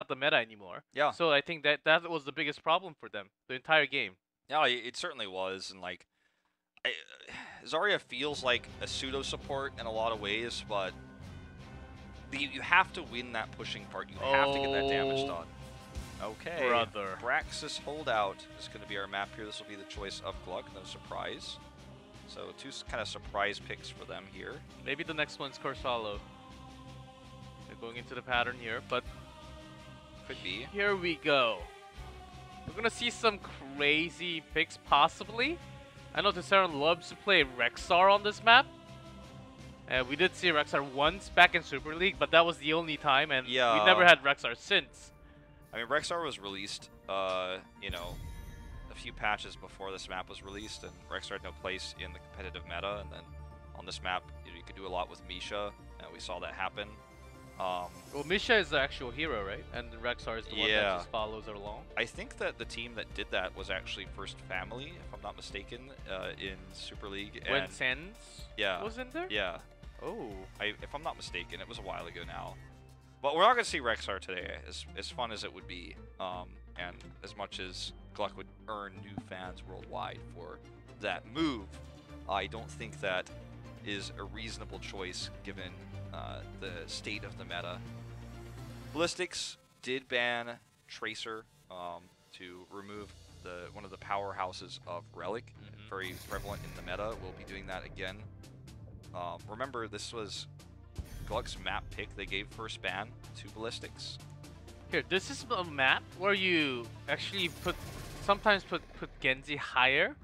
the meta anymore. Yeah. So I think that was the biggest problem for them the entire game. Yeah, it certainly was, and like, Zarya feels like a pseudo support in a lot of ways, but you have to win that pushing part. You have to get that damage done. Okay, brother. Braxis holdout is going to be our map here. This will be the choice of GLuck, no surprise. So two kind of surprise picks for them here. Maybe the next one's Corsalo. They're going into the pattern here, but could be. Here we go. We're gonna see some crazy picks possibly. I know Tesseron loves to play Rexar on this map. And we did see Rexar once back in Super League, but that was the only time, and yeah. we never had Rexar since. I mean, Rexar was released, you know, a few patches before this map was released, and Rexar had no place in the competitive meta. And then on this map, you could do a lot with Misha, and we saw that happen. Well, Misha is the actual hero, right? And Rexar is the one that just follows her along. I think that the team that did that was actually First Family, if I'm not mistaken, in Super League. When Sans was in there? Yeah. Oh. If I'm not mistaken, it was a while ago now. But we're not going to see Rexar today, as fun as it would be, and as much as GLuck would earn new fans worldwide for that move. I don't think that is a reasonable choice given the state of the meta. Ballistics did ban Tracer to remove one of the powerhouses of Relic, very prevalent in the meta. We'll be doing that again. Remember, this was GLuck's map pick. They gave first ban to Ballistics. Here, this is a map where you actually sometimes put Genji higher,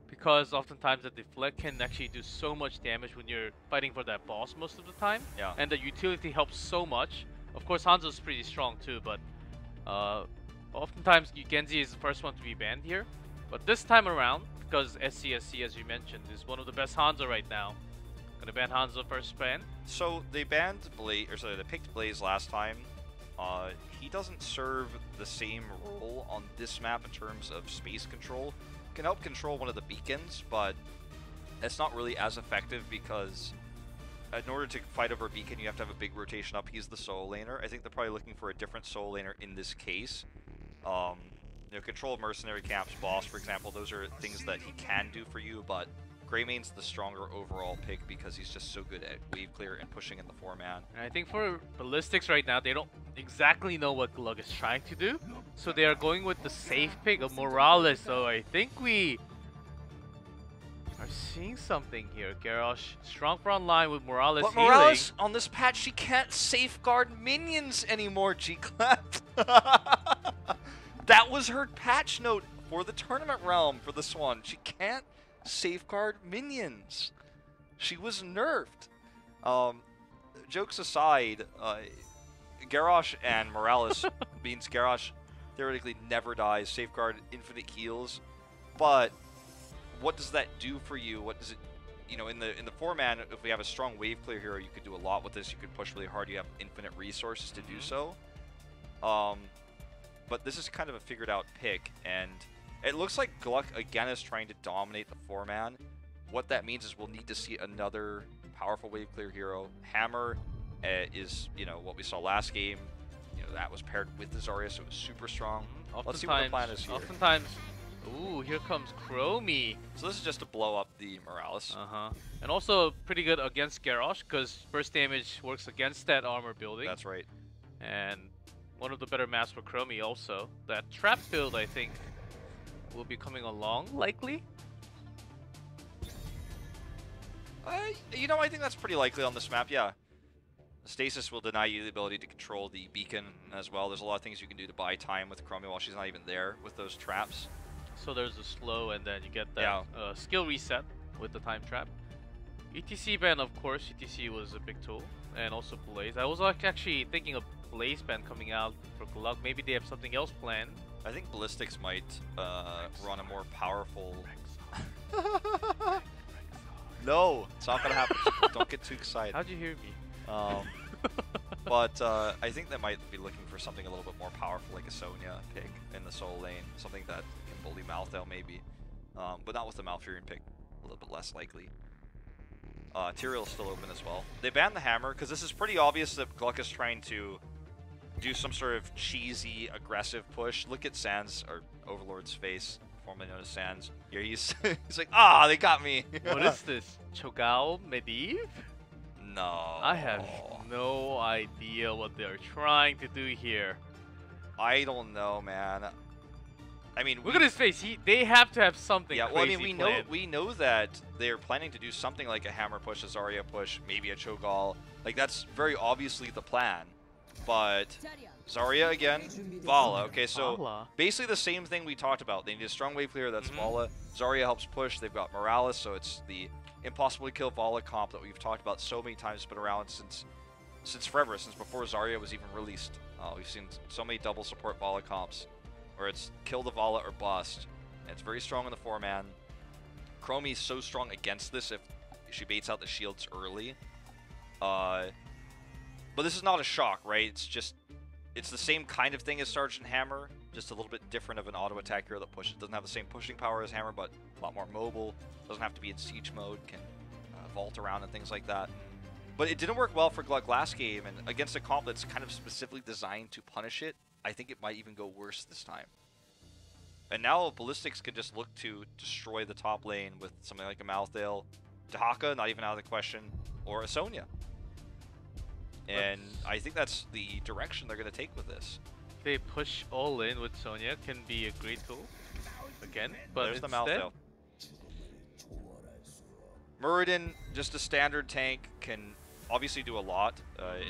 because oftentimes the deflect can actually do so much damage when you're fighting for that boss most of the time. Yeah. And the utility helps so much. Of course, Hanzo's pretty strong too, but oftentimes Genji is the first one to be banned here. But this time around, because SCSC, as you mentioned, is one of the best Hanzo right now, gonna ban Hanzo first ban. So they banned Blaze, or sorry, they picked Blaze last time. He doesn't serve the same role on this map in terms of space control. Can help control one of the beacons, but it's not really as effective because in order to fight over a beacon, you have to have a big rotation up. He's the solo laner. I think they're probably looking for a different solo laner in this case. You know, control of mercenary camps, boss, for example, those are things that he can do for you, but Greymaine's the stronger overall pick because he's just so good at wave clear and pushing in the 4-man. And I think for Ballistics right now, they don't exactly know what GLuck is trying to do, so they are going with the safe pick of Morales. So I think we are seeing something here. Garrosh, strong front line with Morales But healing. Morales, on this patch, she can't safeguard minions anymore, GLuck. That was her patch note for the tournament realm for this one. She can't safeguard minions. She was nerfed. Jokes aside, Garrosh and Morales means Garrosh theoretically never dies, safeguard infinite heals, but what does that do for you? What does it, you know, in the 4-man, if we have a strong wave clear hero, you could do a lot with this. You could push really hard. You have infinite resources to do so. But this is kind of a figured out pick, and it looks like GLuck again is trying to dominate the 4-man. What that means is we'll need to see another powerful wave clear hero. Hammer is, you know, what we saw last game. You know, that was paired with the Zarya, so it was super strong. Let's see what the plan is here. Oftentimes, ooh, here comes Chromie. So this is just to blow up the Morales. And also pretty good against Garrosh, because burst damage works against that armor building. That's right. And one of the better maps for Chromie also. That trap build, I think, will be coming along, likely. You know, I think that's pretty likely on this map, yeah. Stasis will deny you the ability to control the beacon as well. There's a lot of things you can do to buy time with Chromie while she's not even there with those traps. So there's a slow, and then you get that skill reset with the time trap. ETC ban, of course. ETC was a big tool. And also Blaze. I was like actually thinking of Blaze ban coming out for GLuck. Maybe they have something else planned. I think Ballistics might run a more powerful... No, it's not gonna happen. Don't get too excited. How'd you hear me? But I think they might be looking for something a little bit more powerful, like a Sonya pick in the solo lane, something that can bully Malthael maybe, but not with the Malfurion pick, a little bit less likely. Tyrael's still open as well. They banned the hammer because this is pretty obvious that GLuck is trying to do some sort of cheesy, aggressive push. Look at Sans, or Overlord's face, formerly known as Sans. Here he's he's like, ah, they got me. What is this? Cho'Gao Medivh? No. I have no idea what they're trying to do here. I don't know, man. I mean, look at his face. They have to have something. Yeah, crazy well, I mean, planned. we know that they're planning to do something like a hammer push, a Zarya push, maybe a Cho'Gall. Like that's very obviously the plan. But Zarya again, Vala. Okay, so Vala. basically the same thing we talked about. They need a strong wave clear. That's Vala. Zarya helps push. They've got Morales, so it's the impossible to kill Vala comp that we've talked about so many times. It's been around since forever, since before Zarya was even released. We've seen so many double support Vala comps, where it's kill the Vala or bust. And it's very strong in the 4-man. Chromie's so strong against this if she baits out the shields early. But this is not a shock, right? It's the same kind of thing as Sergeant Hammer, just a little bit different of an auto attack hero that pushes. Doesn't have the same pushing power as Hammer, but a lot more mobile. Doesn't have to be in siege mode, can vault around and things like that. But it didn't work well for GLuck last game, and against a comp that's kind of specifically designed to punish it, I think it might even go worse this time. And now Ballistics can just look to destroy the top lane with something like a Malthael, Dahaka, not even out of the question, or a Sonya. And I think that's the direction they're going to take with this. They push all in with Sonya can be a great tool again, but there's the instead... Malthael. Muradin, just a standard tank, can obviously do a lot.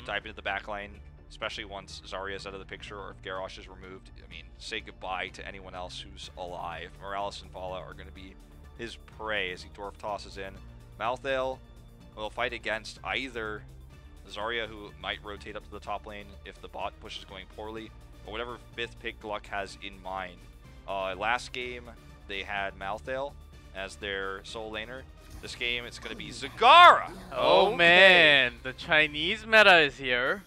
Dive into the backline, especially once Zarya's out of the picture or if Garrosh is removed. I mean, say goodbye to anyone else who's alive. Morales and Vala are going to be his prey as he dwarf tosses in. Malthael will fight against either Zarya, who might rotate up to the top lane if the bot push is going poorly, or whatever 5th pick GLuck has in mind. Last game, they had Malthael as their sole laner. This game, it's going to be Zagara! Oh, okay. Man, the Chinese meta is here.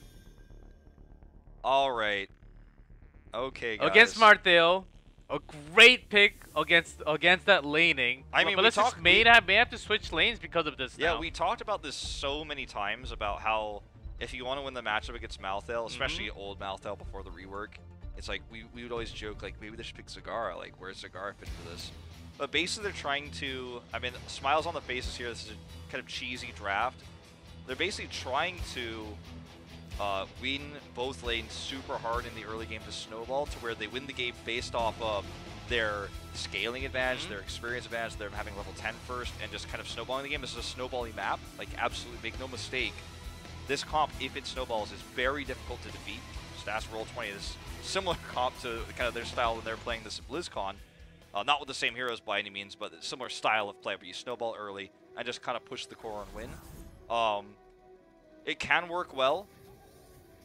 Alright. Okay, guys. Against Malthael, a great pick against that laning. I mean, but let's just may have to switch lanes because of this now. Yeah, we talked about this so many times about how if you want to win the matchup against Malthael, especially old Malthael before the rework, it's like we would always joke like maybe they should pick Zagara. Like, where's Zagara fit for this? But basically, they're trying to. I mean, smiles on the faces here. This is a kind of cheesy draft. They're basically trying to win both lanes super hard in the early game to snowball to where they win the game based off of their scaling advantage, their experience advantage, they're having level 10 first, and just kind of snowballing the game. This is a snowballing map. Like, absolutely, make no mistake. This comp, if it snowballs, is very difficult to defeat. Just ask Roll20. This similar comp to kind of their style when they're playing this at BlizzCon. Not with the same heroes by any means, but a similar style of play where you snowball early and just kind of push the core and win. It can work well,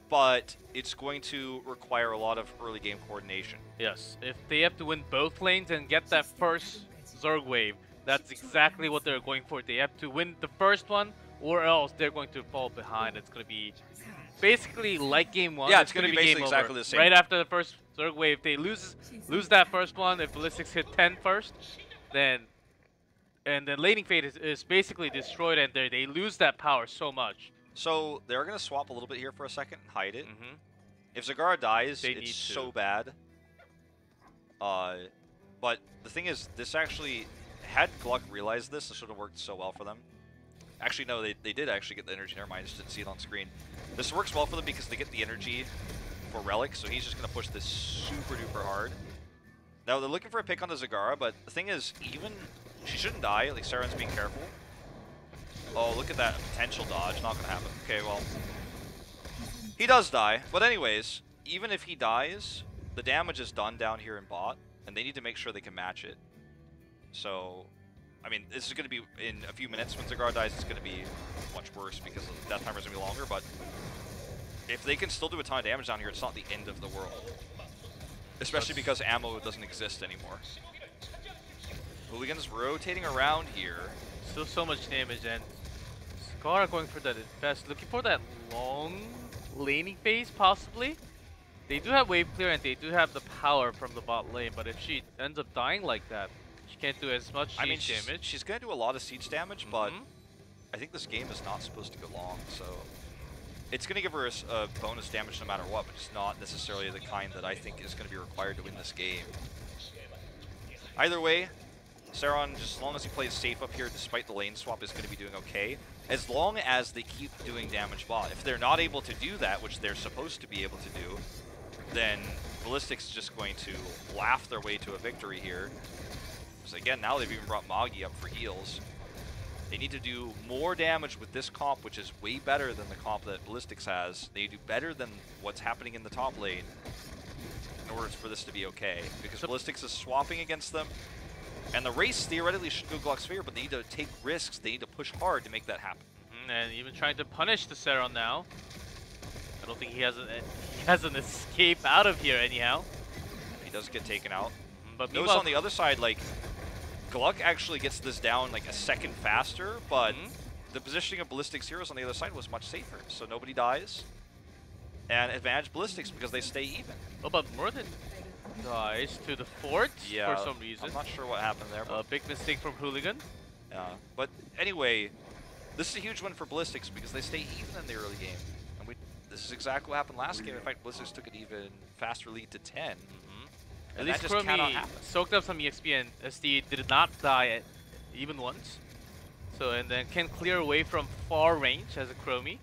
but it's going to require a lot of early game coordination. Yes, if they have to win both lanes and get that first Zerg wave, that's exactly what they're going for. They have to win the first one, or else they're going to fall behind. It's going to be basically like game 1. Yeah, it's going to be game basically exactly over. the same. Right after the first Zerg wave, they lose that first one. If Ballistics hit 10 first, then laning fate is basically destroyed, and they lose that power so much. So they're going to swap a little bit here for a second and hide it. If Zagara dies, it's so bad. But the thing is, this actually, had GLuck realized this, this would have worked so well for them. Actually, no, they did actually get the energy. Never mind, I just didn't see it on screen. This works well for them because they get the energy for Relic, so he's just going to push this super duper hard. Now, they're looking for a pick on the Zagara, but the thing is, even, she shouldn't die, at least Saren's being careful. Oh, look at that potential dodge. Not going to happen. Okay, well, he does die. But anyways, even if he dies, the damage is done down here in bot, and they need to make sure they can match it. So, I mean, this is going to be, in a few minutes when Zagara dies, it's going to be much worse because the death timer is going to be longer, but if they can still do a ton of damage down here, it's not the end of the world. Especially because ammo doesn't exist anymore. Hooligan's rotating around here. Still so much damage, and Zagara going for that invest, looking for that long laning phase, possibly. They do have wave clear, and they do have the power from the bot lane, but if she ends up dying like that, she can't do as much siege damage. She's going to do a lot of siege damage, but I think this game is not supposed to go long, so it's going to give her a bonus damage no matter what, but it's not necessarily the kind that I think is going to be required to win this game. Either way, Saron, just as long as he plays safe up here, despite the lane swap, is going to be doing okay. As long as they keep doing damage bot. If they're not able to do that, which they're supposed to be able to do, then Ballistics is just going to laugh their way to a victory here. Because again, now they've even brought Magi up for heals. They need to do more damage with this comp, which is way better than the comp that Ballistics has. They do better than what's happening in the top lane in order for this to be okay. Because Ballistics is swapping against them. And the race theoretically should go Gluck's favor, but they need to take risks. They need to push hard to make that happen. And even trying to punish the Saron now. I don't think he has an escape out of here anyhow. He does get taken out. But notice on the other side, like, GLuck actually gets this down like a second faster, but the positioning of Ballistics heroes on the other side was much safer, so nobody dies. And advantage Ballistics because they stay even. Oh, but Murden dies to the fort for some reason. I'm not sure what happened there. But big mistake from Hooligan. Yeah, but anyway, this is a huge win for Ballistics because they stay even in the early game. And this is exactly what happened last game. In fact, Ballistics took an even faster lead to 10. At least Chromie soaked up some EXP, and SD did not die even once. So, and then can clear away from far range as a Chromie.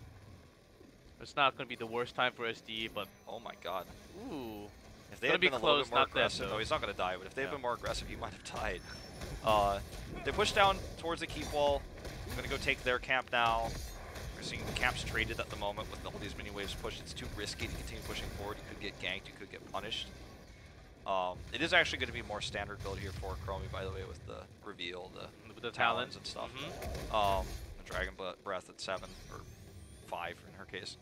It's not going to be the worst time for SD, but... Oh my god. Ooh. If they had been a little bit more aggressive, no, he's not going to die, but if they had been more aggressive, he might have died. They push down towards the keep wall. I'm going to go take their camp now. We're seeing the camps traded at the moment with all these mini waves pushed. It's too risky to continue pushing forward. You could get ganked, you could get punished. It is actually going to be a more standard build here for Chromie, by the way, with the reveal, the talons and stuff. The Dragon Breath at 7, or 5 in her case.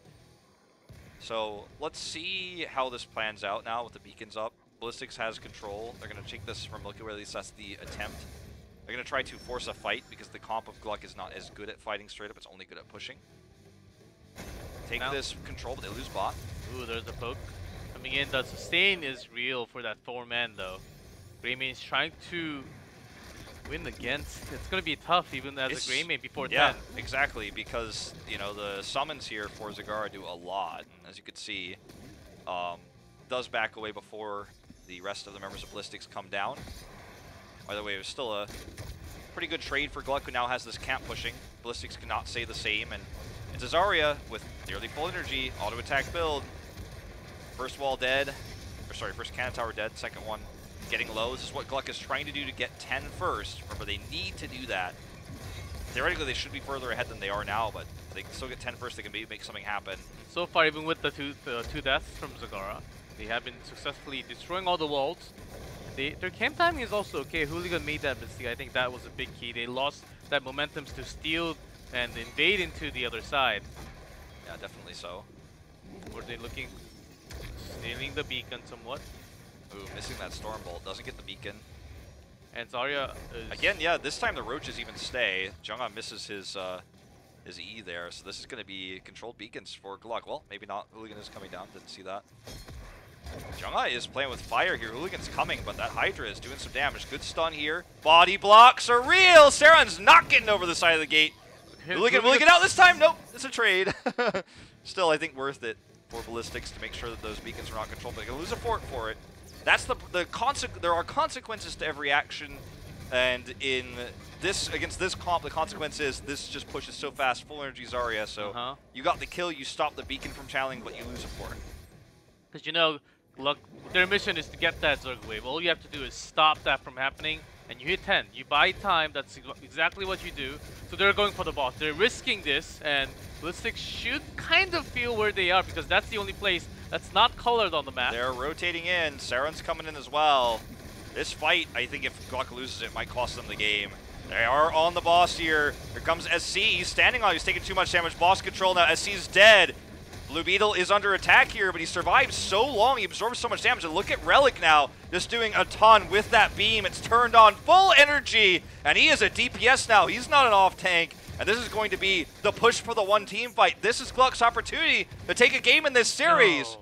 So let's see how this plans out now with the beacons up. Ballistics has control. They're going to take this from look at where at least that's the attempt. They're going to try to force a fight because the comp of GLuck is not as good at fighting straight up. It's only good at pushing. Take this control, but they lose bot. Ooh, there's a poke. Coming in, the sustain is real for that 4-man though. Greymane is trying to win against. It's going to be tough even as a Greymane before 10. Yeah, exactly, because you know the summons here for Zagara do a lot. As you can see, does back away before the rest of the members of Ballistics come down. By the way, it was still a pretty good trade for GLuck, who now has this camp pushing. Ballistics cannot say the same, and it's Azaria with nearly full energy, auto attack build. First wall dead, or sorry, first cannon tower dead, second one getting low. This is what GLuck is trying to do to get 10 first. Remember, they need to do that. Theoretically, they should be further ahead than they are now, but if they can still get 10 first, they can maybe make something happen. So far, even with the two deaths from Zagara, they have been successfully destroying all the walls. Their camp timing is also okay. Hooligan made that mistake. I think that was a big key. They lost that momentum to steal and invade into the other side. Yeah, definitely so. Were they looking... stealing the beacon somewhat. Ooh, missing that storm bolt. Doesn't get the beacon. And Zarya is... Again, yeah, this time the roaches even stay. Jungha misses his E there, so this is going to be controlled beacons for GLuck. Well, maybe not. Hooligan is coming down. Didn't see that. Jungha is playing with fire here. Hooligan's coming, but that Hydra is doing some damage. Good stun here. Body blocks are real! Saron's not getting over the side of the gate. Hooligan will he get out this time? Nope, it's a trade. Still, I think worth it for Ballistics to make sure that those beacons are not controlled, but they're going to lose a fort for it. That's there are consequences to every action, and in this, against this comp, the consequence is this just pushes so fast, full energy Zarya, so you got the kill, you stop the beacon from channeling, but you lose a fort. Because you know, GLuck, their mission is to get that Zerg wave. All you have to do is stop that from happening, and you hit 10. You buy time, that's exactly what you do. So they're going for the boss. They're risking this, and Ballistics should kind of feel where they are, because that's the only place that's not colored on the map. They're rotating in. Saron's coming in as well. This fight, I think if GLuck loses it, might cost them the game. They are on the boss here. Here comes SC. He's standing on. He's taking too much damage. Boss control now. SC's dead. Blue Beetle is under attack here, but he survived so long. He absorbs so much damage. And look at Relic now, just doing a ton with that beam. It's turned on full energy, and he is a DPS now. He's not an off tank. And this is going to be the push for the one team fight. This is GLuck's opportunity to take a game in this series. No.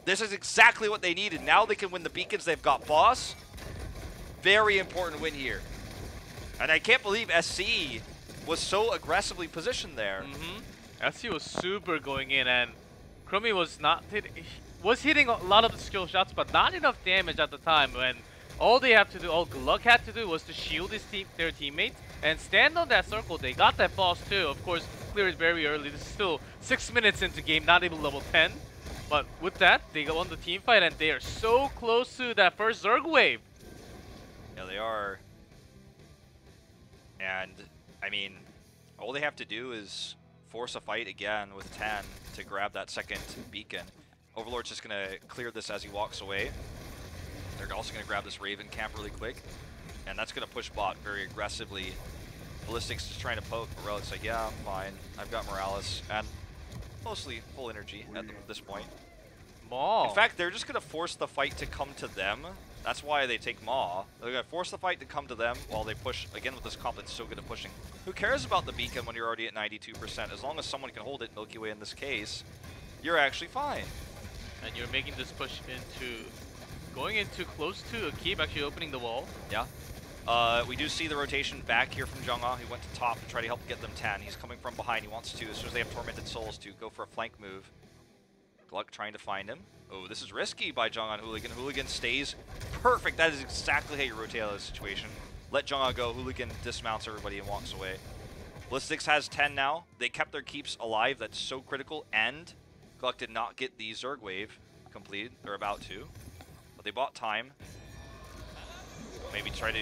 This is exactly what they needed. Now they can win the beacons. They've got boss. Very important win here. And I can't believe SC was so aggressively positioned there. SC was super going in, and Chromie was hitting a lot of the skill shots, but not enough damage at the time. When all GLuck had to do was to shield their teammates and stand on that circle. They got that boss too. Of course, cleared it very early. This is still 6 minutes into game, not even level 10. But with that, they won the team fight, and they are so close to that first Zerg wave. Yeah, they are. And, I mean, all they have to do is force a fight again with 10 to grab that second beacon. Overlord's just going to clear this as he walks away. They're also going to grab this Raven camp really quick. And that's going to push bot very aggressively. Ballistics is trying to poke, but Relic's like, yeah, I'm fine. I've got Morales. And mostly full energy at this point. Maw. In fact, they're just going to force the fight to come to them. That's why they take Maw. They're going to force the fight to come to them while they push. Again, with this comp that's so good at pushing. Who cares about the beacon when you're already at 92%? As long as someone can hold it, Milky Way in this case, you're actually fine. And you're making this push going into close to a keep, actually opening the wall. Yeah. We do see the rotation back here from Jungha. He went to top to try to help get them 10. He's coming from behind. He wants to, as soon as they have Tormented Souls, to go for a flank move. GLuck trying to find him. Oh, this is risky by Jungha on Hooligan. Hooligan stays perfect. That is exactly how you rotate out of this situation. Let Jungha go. Hooligan dismounts everybody and walks away. Ballistics has 10 now. They kept their keeps alive. That's so critical. And GLuck did not get the Zerg wave completed. They're about to. But they bought time. Maybe try to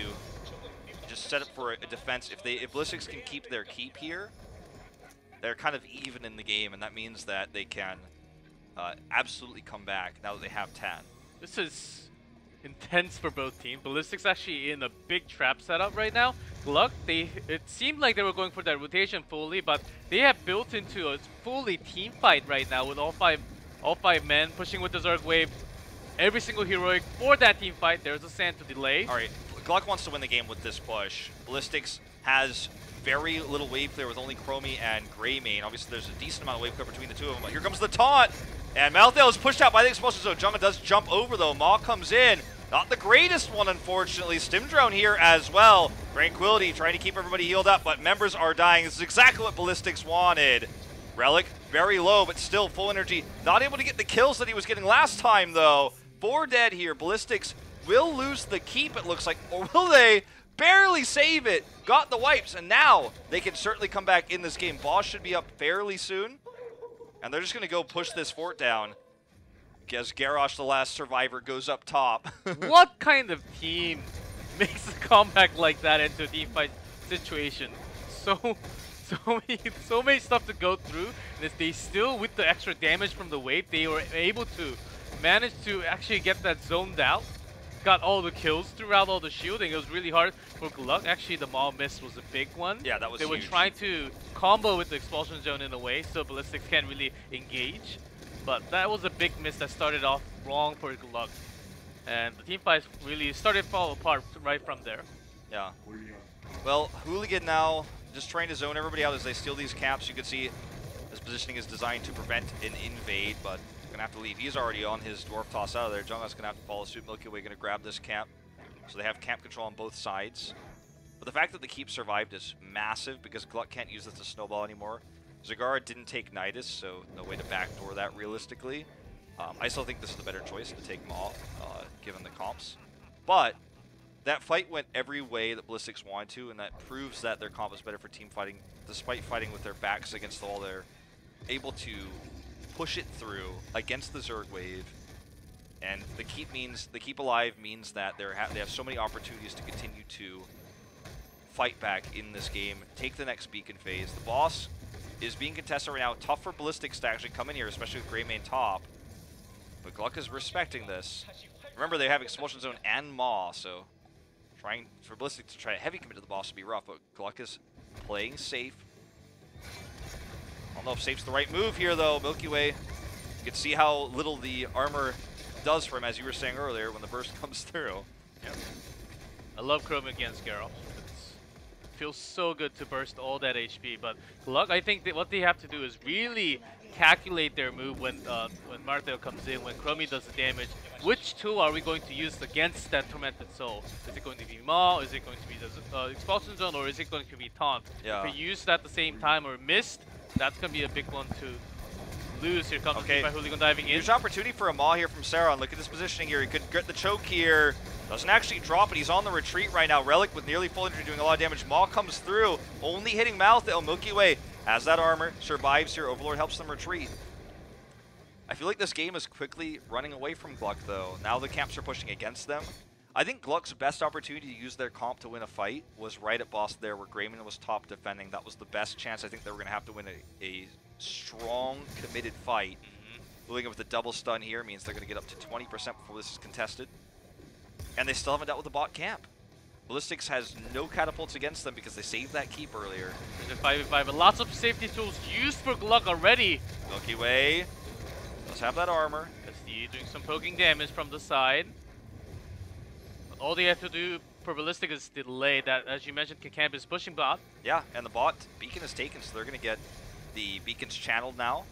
just set up for a defense. If Ballistics can keep their keep here, they're kind of even in the game, and that means that they can absolutely come back now that they have 10. This is intense for both teams. Ballistics actually in a big trap setup right now. GLuck, it seemed like they were going for that rotation fully, but they have built into a fully team fight right now with all five men pushing with the Zerg wave. Every single heroic for that team fight. There's a sand to delay. All right, GLuck wants to win the game with this push. Ballistics has very little wave clear with only Chromie and Greymane. Obviously, there's a decent amount of wave clear between the two of them. But here comes the taunt, and Malthael is pushed out by the expulsion zone. Jungha does jump over though. Maw comes in. Not the greatest one, unfortunately. Stim Drone here as well. Tranquility trying to keep everybody healed up, but members are dying. This is exactly what Ballistics wanted. Relic very low, but still full energy. Not able to get the kills that he was getting last time though. 4 dead here. Ballistics will lose the keep, it looks like, or will they barely save it? Got the wipes, and now they can certainly come back in this game. Boss should be up fairly soon, and they're just going to go push this fort down as Garrosh, the last survivor, goes up top. What kind of team makes a comeback like that into a team fight situation? So many stuff to go through, and if they still, with the extra damage from the wave, they were able to manage to actually get that zoned out. Got all the kills throughout all the shielding. It was really hard for GLuck. Actually, the Maw miss was a big one. Yeah, that was They huge. were trying to combo with the expulsion zone in a way, so Ballistics can't really engage. But that was a big miss that started off wrong for GLuck. And the team fight really started to fall apart right from there. Yeah. Well, Hooligan now just trying to zone everybody out as they steal these caps. You can see his positioning is designed to prevent an invade, but gonna have to leave. He's already on his dwarf toss out of there. Jungha's gonna have to follow suit. Milky Way gonna grab this camp. So they have camp control on both sides. But the fact that the keep survived is massive because GLuck can't use this to snowball anymore. Zagara didn't take Nidus, so no way to backdoor that realistically. I still think this is the better choice to take Maw, given the comps. But that fight went every way that Ballistics wanted to, and that proves that their comp is better for team fighting. Despite fighting with their backs against the wall, they're able to push it through against the Zerg wave, and the keep alive means that they have so many opportunities to continue to fight back in this game, take the next beacon phase. The boss is being contested right now. Tough for Ballistics to actually come in here, especially with Greymane top, but GLuck is respecting this. Remember, they have expulsion zone and Maw, so trying for Ballistics to try to heavy commit to the boss would be rough, but GLuck is playing safe. I don't know if safe's the right move here, though. Milky Way, you can see how little the armor does for him, as you were saying earlier, when the burst comes through. Yeah. I love Chrome against Garrosh. It feels so good to burst all that HP, but GLuck, I think that what they have to do is really calculate their move when Malthael comes in, when Chromie does the damage. Which tool are we going to use against that Tormented Soul? Is it going to be Maw? Is it going to be the Expulsion Zone? Or is it going to be Taunt? Yeah. If we used at the same time or missed That's going to be a big one to lose. Here comes Okay. by Hooligan diving in. Huge opportunity for a Maw here from Saron. Look at this positioning here. He could get the choke here. Doesn't actually drop it. He's on the retreat right now. Relic with nearly full injury doing a lot of damage. Maw comes through. Only hitting mouth though. Milky Way has that armor. Survives here. Overlord helps them retreat. I feel like this game is quickly running away from GLuck though. Now the camps are pushing against them. I think GLuck's best opportunity to use their comp to win a fight was right at boss there where Grayman was top defending. That was the best chance I think they were going to have to win a strong, committed fight. Hooligan with the double stun here means they're going to get up to 20% before this is contested. And they still haven't dealt with the bot camp. Ballistics has no catapults against them because they saved that keep earlier. There's a 5v5, but lots of safety tools used for GLuck already. Milky Way does have that armor. SD doing some poking damage from the side. All they have to do for Ballistic is delay that, as you mentioned, Camp is pushing bot. Yeah, and the bot beacon is taken, so they're going to get the beacons channeled now.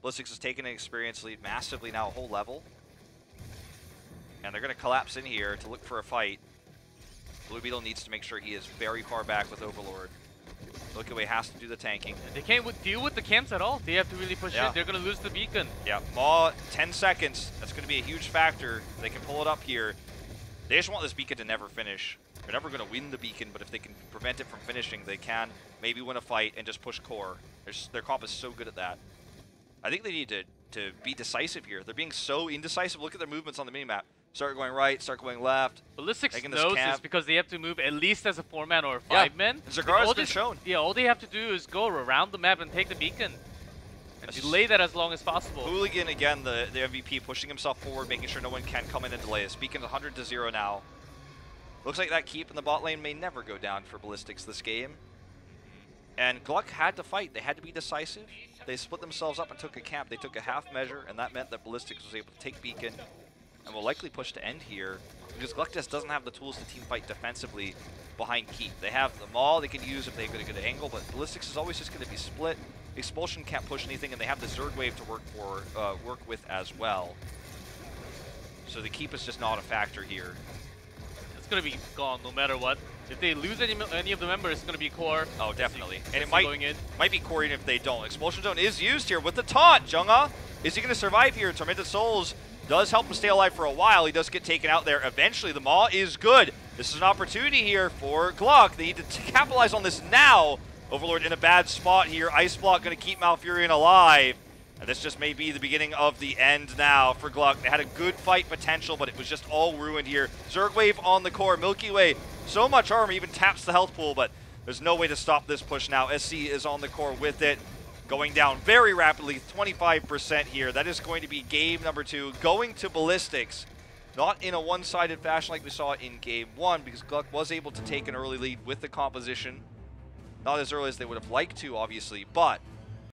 Ballistics has taken an experience lead massively now, a whole level. And they're going to collapse in here to look for a fight. Blue Beetle needs to make sure he is very far back with Overlord. Milky Way has to do the tanking. They can't deal with the camps at all. They have to really push in. They're going to lose the beacon. Yeah, Maw, 10 seconds. That's going to be a huge factor. They can pull it up here. They just want this beacon to never finish. They're never going to win the beacon, but if they can prevent it from finishing, they can maybe win a fight and just push core. Their comp is so good at that. I think they need to be decisive here. They're being so indecisive. Look at their movements on the minimap. Start going right, start going left. Ballistics knows this because they have to move at least as a 4-man or a 5-man. Zergara's been shown. Yeah, all they have to do is go around the map and take the beacon. And delay that as long as possible. Hooligan, again, the MVP, pushing himself forward, making sure no one can come in and delay us. Beacon's 100-0 now. Looks like that keep in the bot lane may never go down for Ballistics this game. And GLuck had to fight. They had to be decisive. They split themselves up and took a camp. They took a half measure, and that meant that Ballistics was able to take beacon and will likely push to end here because GLuck just doesn't have the tools to team fight defensively behind keep. They have the Maul they can use if they get a good angle, but Ballistics is always just going to be split. Expulsion can't push anything, and they have the Zerg wave to work with as well. So the keep is just not a factor here. It's going to be gone no matter what. If they lose any of the members, it's going to be core. Oh, definitely. And it might be core even if they don't. Expulsion Zone is used here with the taunt. Jungha, is he going to survive here? Tormented Souls does help him stay alive for a while. He does get taken out there eventually. The Maw is good. This is an opportunity here for GLuck. They need to capitalize on this now. Overlord in a bad spot here. Ice Block going to keep Malfurion alive. And this just may be the beginning of the end now for GLuck. They had a good fight potential, but it was just all ruined here. Zerg Wave on the core. Milky Way, so much armor, even taps the health pool, but there's no way to stop this push now. SC is on the core with it. Going down very rapidly, 25% here. That is going to be game number 2, going to Ballistics. Not in a one-sided fashion like we saw in game 1, because GLuck was able to take an early lead with the composition. Not as early as they would have liked to, obviously, but